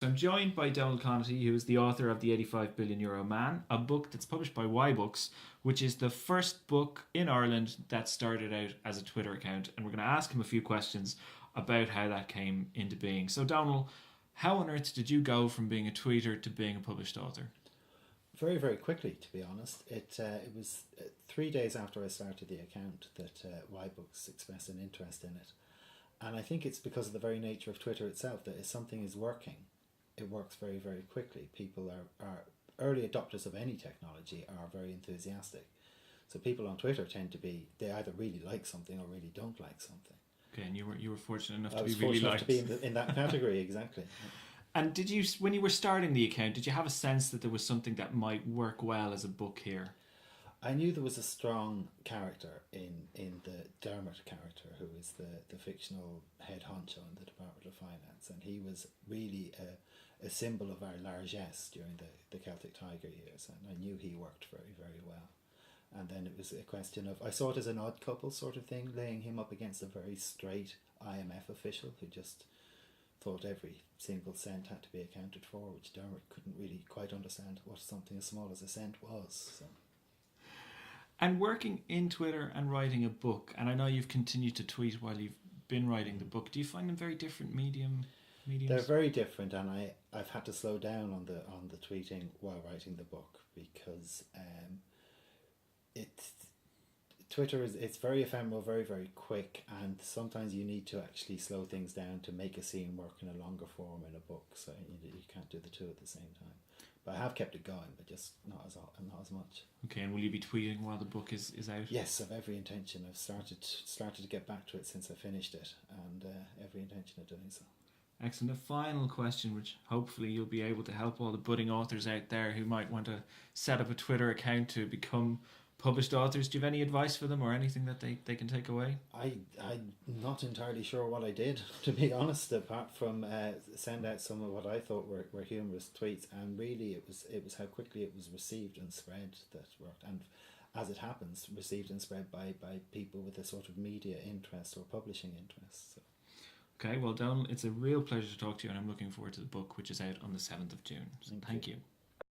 I'm joined by Donal Conaty, who is the author of The 85 Billion Euro Man, a book that's published by Y Books, which is the first book in Ireland that started out as a Twitter account. And we're going to ask him a few questions about how that came into being. So, Donal, how on earth did you go from being a tweeter to being a published author? Very, very quickly, to be honest. It was 3 days after I started the account that Y Books expressed an interest in it. And I think it's because of the very nature of Twitter itself that if something is working, it works very, very quickly. People are early adopters of any technology are very enthusiastic. So people on Twitter tend to be, they either really like something or really don't like something. Okay, and you were fortunate enough I to be was really fortunate liked. to be in that category, exactly. And did you, when you were starting the account, did you have a sense that there was something that might work well as a book here? I knew there was a strong character in the Dermot character, who is the fictional head honcho in the Department of Finance, and he was really a symbol of our largesse during the Celtic Tiger years, and I knew he worked very, very well. And then it was a question of, I saw it as an odd couple sort of thing, laying him up against a very straight IMF official who just thought every single cent had to be accounted for, which Dermot couldn't really quite understand what something as small as a cent was. So. And working in Twitter and writing a book, and I know you've continued to tweet while you've been writing the book, do you find them very different mediums? They're very different, and I've had to slow down on the tweeting while writing the book because Twitter it's very ephemeral, very, very quick, and sometimes you need to actually slow things down to make a scene work in a longer form in a book, so you can't do the two at the same time. But I have kept it going, but just not as much. Okay, and will you be tweeting while the book is out? Yes, I've every intention. I've started to get back to it since I finished it, and every intention of doing so. Excellent. A final question, which hopefully you'll be able to help all the budding authors out there who might want to set up a Twitter account to become published authors. Do you have any advice for them or anything that they can take away? I'm not entirely sure what I did, to be honest, apart from send out some of what I thought were humorous tweets, and really it was how quickly it was received and spread that worked, and as it happens, received and spread by people with a sort of media interest or publishing interest. So. Okay, well, Donal, it's a real pleasure to talk to you, and I'm looking forward to the book, which is out on the 7th of June. So thank you.